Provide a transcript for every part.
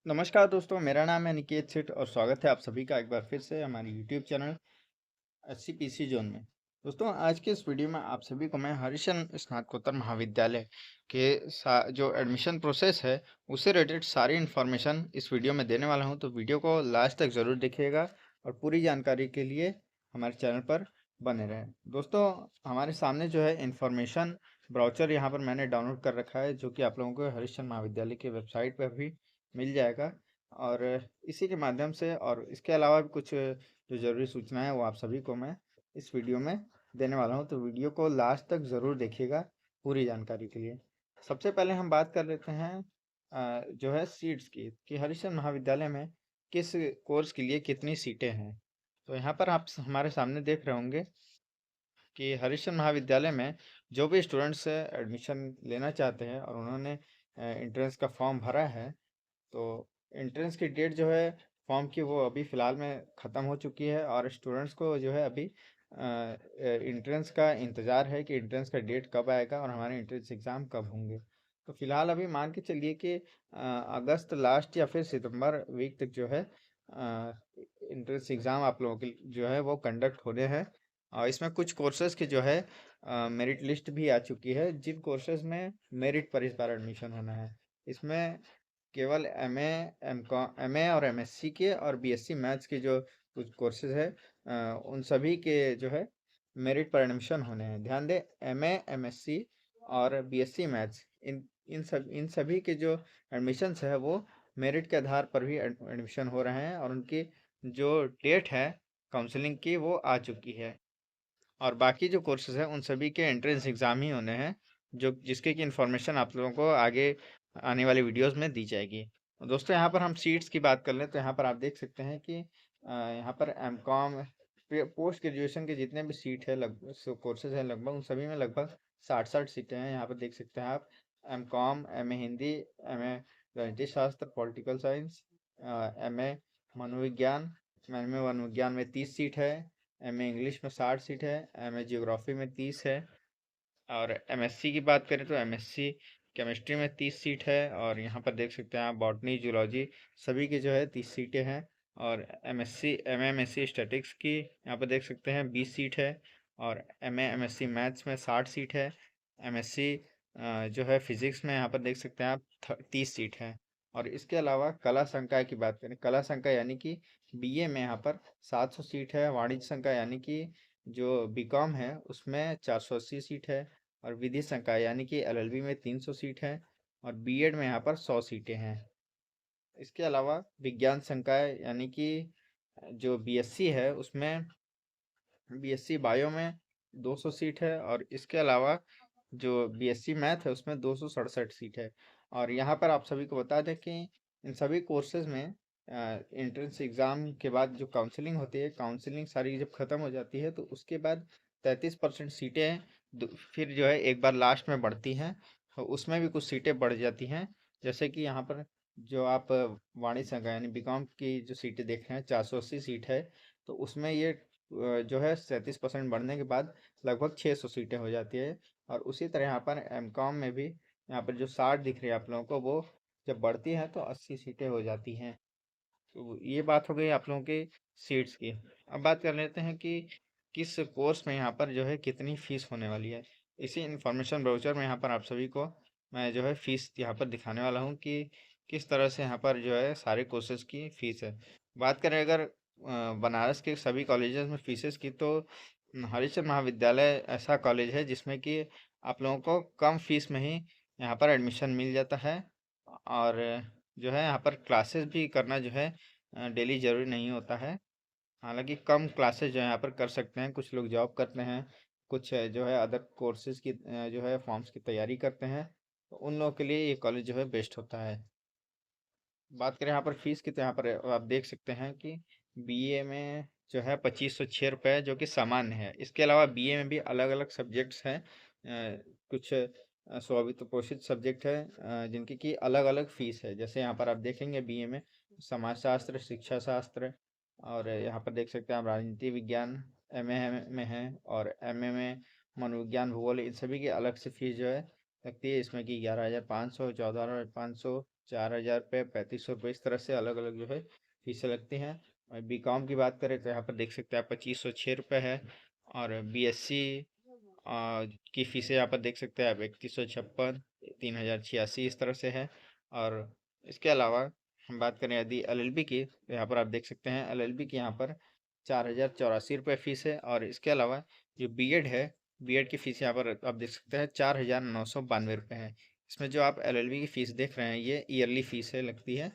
नमस्कार दोस्तों, मेरा नाम है निकेत सेठ और स्वागत है आप सभी का एक बार फिर से हमारे यूट्यूब चैनल एससीपीसी जोन में। दोस्तों, आज के इस वीडियो में आप सभी को मैं हरिशन स्नातकोत्तर महाविद्यालय के जो एडमिशन प्रोसेस है उससे रिलेटेड सारी इन्फॉर्मेशन इस वीडियो में देने वाला हूं, तो वीडियो को लास्ट तक ज़रूर देखिएगा और पूरी जानकारी के लिए हमारे चैनल पर बने रहें। दोस्तों, हमारे सामने जो है इन्फॉर्मेशन ब्राउचर यहाँ पर मैंने डाउनलोड कर रखा है, जो कि आप लोगों को हरिशन महाविद्यालय की वेबसाइट पर भी मिल जाएगा। और इसी के माध्यम से और इसके अलावा भी कुछ जो ज़रूरी सूचना है वो आप सभी को मैं इस वीडियो में देने वाला हूं, तो वीडियो को लास्ट तक ज़रूर देखिएगा पूरी जानकारी के लिए। सबसे पहले हम बात कर लेते हैं जो है सीट्स की, कि हरिशन महाविद्यालय में किस कोर्स के लिए कितनी सीटें हैं। तो यहाँ पर आप हमारे सामने देख रहे होंगे कि हरिशन महाविद्यालय में जो भी स्टूडेंट्स एडमिशन लेना चाहते हैं और उन्होंने एंट्रेंस का फॉर्म भरा है, तो एंट्रेंस की डेट जो है फॉर्म की वो अभी फ़िलहाल में ख़त्म हो चुकी है और स्टूडेंट्स को जो है अभी एंट्रेंस का इंतज़ार है कि एंट्रेंस का डेट कब आएगा और हमारे एंट्रेंस एग्ज़ाम कब होंगे। तो फ़िलहाल अभी मान के चलिए कि अगस्त लास्ट या फिर सितंबर वीक तक जो है एंट्रेंस एग्ज़ाम आप लोगों के जो है वो कंडक्ट होने हैं। और इसमें कुछ कोर्सेज़ की जो है मेरिट लिस्ट भी आ चुकी है, जिन कोर्सेज़ में मेरिट पर इस बार एडमिशन होना है। इसमें केवल एमए और एमएससी के और बीएससी मैथ्स के जो कुछ कोर्सेज है उन सभी के जो है मेरिट पर एडमिशन होने हैं। ध्यान दें, एमए, एमएससी और बीएससी मैथ्स इन सभी के जो एडमिशन्स है वो मेरिट के आधार पर भी एडमिशन हो रहे हैं और उनकी जो डेट है काउंसलिंग की वो आ चुकी है। और बाकी जो कोर्सेज हैं उन सभी के एंट्रेंस एग्ज़ाम ही होने हैं, जो जिसके की इन्फॉर्मेशन आप लोगों को आगे आने वाली वीडियोस में दी जाएगी। दोस्तों, यहाँ पर हम सीट्स की बात कर लें तो यहाँ पर आप देख सकते हैं कि यहाँ पर एमकॉम पोस्ट ग्रेजुएशन के जितने भी सीट है लगभग कोर्सेज हैं, लगभग उन सभी में लगभग 60 सीटें हैं। यहाँ पर देख सकते हैं आप एमकॉम, एमए हिंदी, एमए राजनीति शास्त्र, पॉलिटिकल साइंस, एमए मनोविज्ञान, एमए मनोविज्ञान में 30 सीट है, एमए इंग्लिश में 60 सीट है, एमए जियोग्राफी में 30 है। और एमएससी की बात करें तो एमएससी केमिस्ट्री में 30 सीट है और यहाँ पर देख सकते हैं आप बॉटनी, जूलॉजी सभी की जो है 30 सीटें हैं। और एमएमएससी स्टैटिक्स की यहाँ पर देख सकते हैं 20 सीट है और एमएमएससी मैथ्स में 60 सीट है। एमएससी जो है फिजिक्स में यहाँ पर देख सकते हैं आप 30 सीट है। और इसके अलावा कला संकाय की बात करें, कला संकाय यानी कि बीए में यहाँ पर 700 सीट है। वाणिज्य संकाय यानी कि जो बीकॉम है उसमें 480 सीट है। और विधि संकाय यानी कि एलएलबी में 300 सीट है और बीएड में यहाँ पर 100 सीटें हैं। इसके अलावा विज्ञान संकाय यानी कि जो बीएससी है उसमें बीएससी बायो में 200 सीट है और इसके अलावा जो बीएससी मैथ है उसमें 267 सीट है। और यहाँ पर आप सभी को बता दें कि इन सभी कोर्सेज में एंट्रेंस एग्ज़ाम के बाद जो काउंसलिंग होती है, काउंसलिंग सारी जब ख़त्म हो जाती है तो उसके बाद 33% सीटें फिर जो है एक बार लास्ट में बढ़ती हैं, तो उसमें भी कुछ सीटें बढ़ जाती हैं। जैसे कि यहाँ पर जो आप वाणिज्य संकाय यानी बीकॉम की जो सीटें देख रहे हैं 480 सीट है, तो उसमें ये जो है 37% बढ़ने के बाद लगभग 600 सीटें हो जाती है। और उसी तरह यहाँ पर एमकॉम में भी यहाँ पर जो 60 दिख रही है आप लोगों को, वो जब बढ़ती है तो 80 सीटें हो जाती हैं। तो ये बात हो गई आप लोगों के सीट्स की। अब बात कर लेते हैं कि किस कोर्स में यहाँ पर जो है कितनी फीस होने वाली है। इसी इंफॉर्मेशन ब्राउचर में यहाँ पर आप सभी को मैं जो है फीस यहाँ पर दिखाने वाला हूँ कि किस तरह से यहाँ पर जो है सारे कोर्सेज की फ़ीस है। बात करें अगर बनारस के सभी कॉलेजेस में फीसेस की, तो हरिचंद महाविद्यालय ऐसा कॉलेज है जिसमें कि आप लोगों को कम फीस में ही यहाँ पर एडमिशन मिल जाता है। और जो है यहाँ पर क्लासेस भी करना जो है डेली ज़रूरी नहीं होता है। हालांकि कम क्लासेस जो है यहाँ पर कर सकते हैं, कुछ लोग जॉब करते हैं, कुछ जो है अदर कोर्सेज की जो है फॉर्म्स की तैयारी करते हैं, तो उन लोगों के लिए ये कॉलेज जो है बेस्ट होता है। बात करें यहाँ पर फीस की, तो यहाँ पर आप देख सकते हैं कि बीए में जो है 2506 रुपये जो कि सामान्य है। इसके अलावा बीए में भी अलग अलग सब्जेक्ट्स हैं, कुछ स्ववित्त पोषित सब्जेक्ट है जिनकी की अलग अलग फीस है। जैसे यहाँ पर आप देखेंगे बीए में समाजशास्त्र, शिक्षा शास्त्र, और यहाँ पर देख सकते हैं आप राजनीति विज्ञान एमए में है, और एमए में मनोविज्ञान, भूगोल, इन सभी की अलग से फीस जो है लगती है। इसमें कि 11,500, 14,500, 4,000 रुपये, 3500 रुपये, इस तरह से अलग अलग जो है फीसें लगती हैं। और बीकॉम की बात करें तो यहाँ पर देख सकते हैं आप 2506 रुपये है। और बीएससी की फीसें यहाँ पर देख सकते हैं आप 3156, 3086 इस तरह से है। और इसके अलावा हम बात करें यदि एलएलबी की, तो यहाँ पर आप देख सकते हैं एलएलबी की यहाँ पर 4,084 रुपये फीस है। और इसके अलावा जो बीएड है, बीएड की फीस यहाँ पर आप देख सकते हैं 4,992 रुपये है। इसमें जो आप एलएलबी की फ़ीस देख रहे हैं ये ईयरली फ़ीस है लगती है।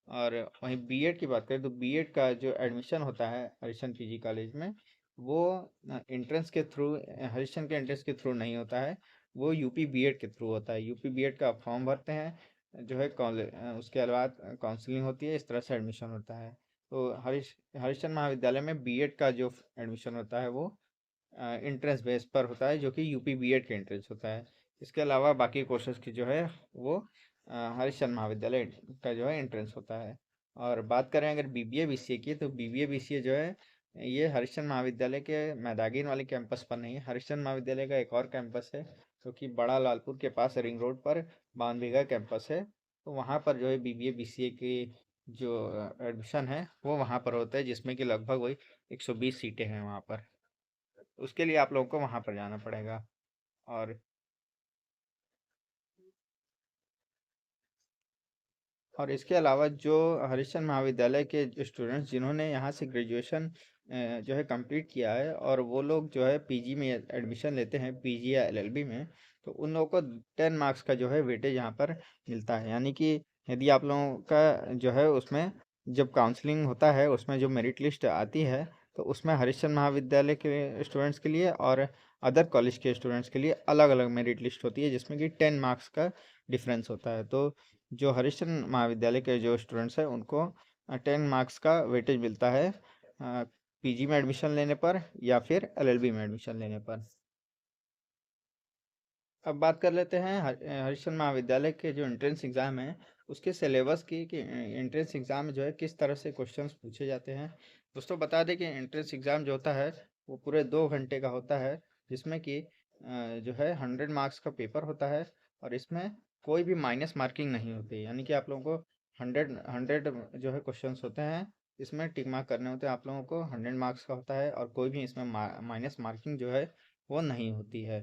और वहीं बीएड की बात करें तो बीएड का जो एडमिशन होता है हरिशन पीजी कॉलेज में, वो एंट्रेंस के थ्रू, हरिशन के एंट्रेंस के थ्रू नहीं होता है, वो यूपी बीएड के थ्रू होता है। यूपी बीएड का फॉर्म भरते हैं जो है कॉलेज, उसके बाद काउंसलिंग होती है, इस तरह से एडमिशन होता है। तो हरिशन महाविद्यालय में बीएड का जो एडमिशन होता है वो एंट्रेंस बेस पर होता है, जो कि यूपी बीएड का एंट्रेंस होता है। इसके अलावा बाकी कोर्सेज की जो है वो हरिशन महाविद्यालय का जो है एंट्रेंस होता है। और बात करें अगर बीबीए बीसीए की, तो बीबीए बीसीए जो है ये हरिशन महाविद्यालय के मैदागिन वाले कैंपस पर नहीं है। हरिशन महाविद्यालय का एक और कैंपस है जो कि बड़ा लालपुर के पास रिंग रोड पर 52 कैंपस है। तो वहाँ पर जो है बीबीए बीसीए की जो एडमिशन है वो वहाँ पर होता है, जिसमें कि लगभग वही 120 सीटें हैं वहाँ पर। उसके लिए आप लोगों को वहाँ पर जाना पड़ेगा। और इसके अलावा जो हरिशन महाविद्यालय के स्टूडेंट्स जिन्होंने यहाँ से ग्रेजुएशन जो है कंप्लीट किया है, और वो लोग जो है पीजी में एडमिशन लेते हैं, पीजी या एलएलबी में, तो उन लोगों को 10 मार्क्स का जो है वेटेज यहाँ पर मिलता है। यानी कि यदि आप लोगों का जो है उसमें जब काउंसलिंग होता है उसमें जो मेरिट लिस्ट आती है, तो उसमें हरिशन महाविद्यालय के स्टूडेंट्स के लिए और अदर कॉलेज के स्टूडेंट्स के लिए अलग अलग मेरिट लिस्ट होती है, जिसमें कि 10 मार्क्स का डिफरेंस होता है। तो जो हरिशन महाविद्यालय के जो स्टूडेंट्स हैं उनको 10 मार्क्स का वेटेज मिलता है पीजी में एडमिशन लेने पर या फिर एलएलबी में एडमिशन लेने पर। अब बात कर लेते हैं हरिशन महाविद्यालय के जो एंट्रेंस एग्ज़ाम है उसके सिलेबस की, कि एंट्रेंस एग्ज़ाम में जो है किस तरह से क्वेश्चंस पूछे जाते हैं। दोस्तों बता दें कि एंट्रेंस एग्ज़ाम जो होता है वो पूरे 2 घंटे का होता है, जिसमें कि जो है 100 मार्क्स का पेपर होता है। और इसमें कोई भी माइनस मार्किंग नहीं होती, यानी कि आप लोगों को 100 जो है क्वेश्चंस होते हैं, इसमें टिक मार्क करने होते हैं। आप लोगों को 100 मार्क्स का होता है और कोई भी इसमें माइनस मार्किंग जो है वो नहीं होती है।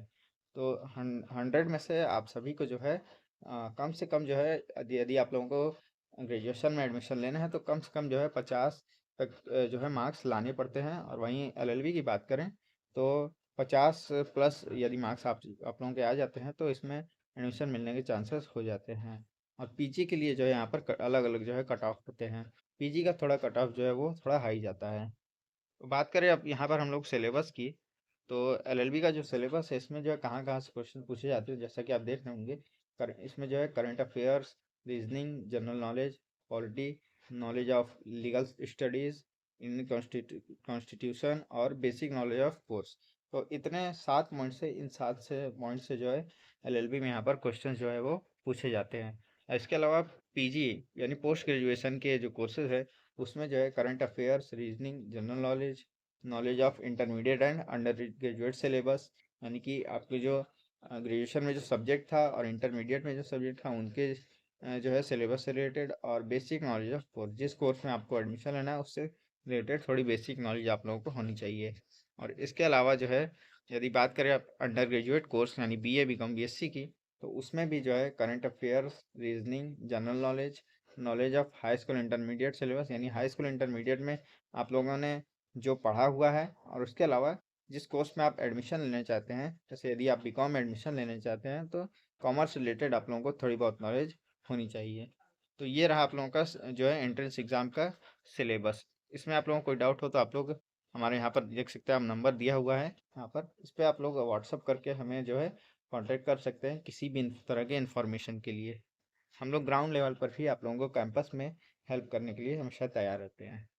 तो 100 में से आप सभी को जो है कम से कम जो है, यदि आप लोगों को ग्रेजुएशन में एडमिशन लेना है तो कम से कम जो है 50 तक जो है मार्क्स लाने पड़ते हैं। और वहीं एलएलबी की बात करें तो 50 प्लस यदि मार्क्स आप लोगों के आ जाते हैं तो इसमें एडमिशन मिलने के चांसेस हो जाते हैं। और पीजी के लिए जो है यहाँ पर अलग अलग जो है कट ऑफ होते हैं। पीजी का थोड़ा कट ऑफ जो है वो थोड़ा हाई जाता है। तो बात करें अब यहाँ पर हम लोग सिलेबस की, तो एलएलबी का जो सिलेबस है इसमें जो है कहाँ कहाँ से क्वेश्चन पूछे जाते हैं, जैसा कि आप देख रहे होंगे। इसमें जो है current affairs, reasoning, general knowledge, polity, knowledge of legal studies, in constitution और बेसिक नॉलेज ऑफ कोर्स। तो इतने 7 पॉइंट से, इन 7 से पॉइंट से जो है एलएलबी में यहाँ पर क्वेश्चन जो है वो पूछे जाते हैं। इसके अलावा पीजी यानी पोस्ट ग्रेजुएशन के जो कोर्सेज है उसमें जो है current affairs, reasoning, general knowledge, knowledge of intermediate and under graduate syllabus, यानी कि आपके जो ग्रेजुएशन में जो सब्जेक्ट था और इंटरमीडिएट में जो सब्जेक्ट था उनके जो है सिलेबस से रिलेटेड, और बेसिक नॉलेज ऑफ कोर्स, जिस कोर्स में आपको एडमिशन लेना है उससे रिलेटेड थोड़ी बेसिक नॉलेज आप लोगों को होनी चाहिए। और इसके अलावा जो है यदि बात करें आप अंडर ग्रेजुएट कोर्स यानी बीए बीकॉम बीएससी की, तो उसमें भी जो है current affairs, reasoning, general knowledge, knowledge of high school intermediate syllabus, यानी हाई स्कूल इंटरमीडिएट में आप लोगों ने जो पढ़ा हुआ है, और उसके अलावा जिस कोर्स में आप एडमिशन लेना चाहते हैं, जैसे यदि आप बीकॉम में एडमिशन लेना चाहते हैं तो कॉमर्स रिलेटेड आप लोगों को थोड़ी बहुत नॉलेज होनी चाहिए। तो ये रहा आप लोगों का जो है एंट्रेंस एग्ज़ाम का सिलेबस। इसमें आप लोगों को कोई डाउट हो तो आप लोग हमारे यहाँ पर देख सकते हैं, आप नंबर दिया हुआ है यहाँ पर, इस पर आप लोग व्हाट्सअप करके हमें जो है कांटेक्ट कर सकते हैं किसी भी तरह के इन्फॉर्मेशन के लिए। हम लोग ग्राउंड लेवल पर भी आप लोगों को कैंपस में हेल्प करने के लिए हमेशा तैयार रहते हैं।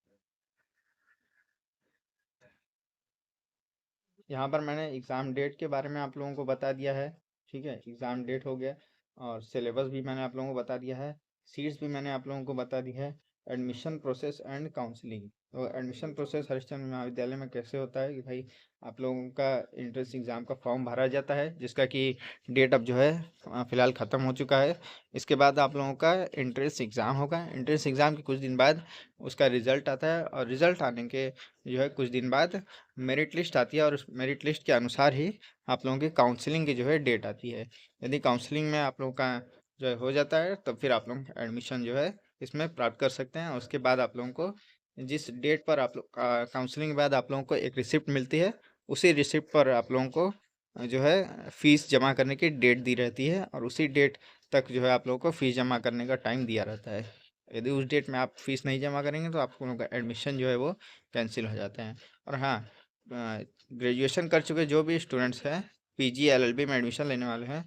यहाँ पर मैंने एग्ज़ाम डेट के बारे में आप लोगों को बता दिया है। ठीक है, एग्ज़ाम डेट हो गया, और सिलेबस भी मैंने आप लोगों को बता दिया है, सीट्स भी मैंने आप लोगों को बता दी है। Admission process and counselling. तो एडमिशन प्रोसेस हरिश्चंद्र महाविद्यालय में कैसे होता है कि भाई आप लोगों का एंट्रेंस एग्ज़ाम का फॉर्म भरा जाता है, जिसका कि डेट अब जो है फ़िलहाल ख़त्म हो चुका है। इसके बाद आप लोगों का एंट्रेंस एग्ज़ाम होगा। एंट्रेंस एग्ज़ाम के कुछ दिन बाद उसका रिज़ल्ट आता है, और रिज़ल्ट आने के जो है कुछ दिन बाद मेरिट लिस्ट आती है, और उस मेरिट लिस्ट के अनुसार ही आप लोगों की काउंसलिंग की जो है डेट आती है। यदि काउंसलिंग में आप लोगों का जो है हो जाता है, तब फिर आप लोग एडमिशन जो है इसमें प्राप्त कर सकते हैं। उसके बाद आप लोगों को जिस डेट पर आप लोग काउंसलिंग के बाद आप लोगों को एक रिसिप्ट मिलती है, उसी रिसिप्ट पर आप लोगों को जो है फ़ीस जमा करने की डेट दी रहती है, और उसी डेट तक जो है आप लोगों को फ़ीस जमा करने का टाइम दिया रहता है। यदि उस डेट में आप फ़ीस नहीं जमा करेंगे तो आप लोगों का एडमिशन जो है वो कैंसिल हो जाते हैं। और हाँ, ग्रेजुएशन कर चुके जो भी स्टूडेंट्स हैं, पीजी एलएलबी में एडमिशन लेने वाले हैं,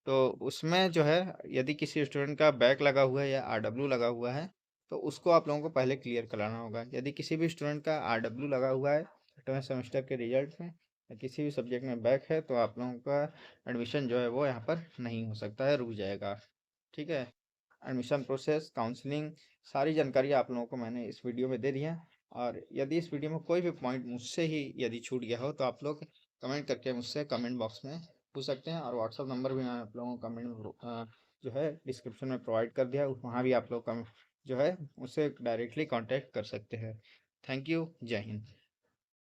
तो उसमें जो है यदि किसी स्टूडेंट का बैक लगा हुआ है या आरडब्ल्यू लगा हुआ है, तो उसको आप लोगों को पहले क्लियर कराना होगा। यदि किसी भी स्टूडेंट का आरडब्ल्यू लगा हुआ है छठवें सेमेस्टर के रिजल्ट में, या किसी भी सब्जेक्ट में बैक है, तो आप लोगों का एडमिशन जो है वो यहाँ पर नहीं हो सकता है, रुक जाएगा। ठीक है। एडमिशन प्रोसेस, काउंसलिंग, सारी जानकारी आप लोगों को मैंने इस वीडियो में दे दी है। और यदि इस वीडियो में कोई भी पॉइंट मुझसे ही यदि छूट गया हो, तो आप लोग कमेंट करके मुझसे कमेंट बॉक्स में पूछ सकते हैं। और व्हाट्सअप नंबर भी मैं आप लोगों को कमेंट में जो है डिस्क्रिप्शन में प्रोवाइड कर दिया, वहाँ भी आप लोग जो है मुझसे डायरेक्टली कांटेक्ट कर सकते हैं। Thank you. जय हिंद।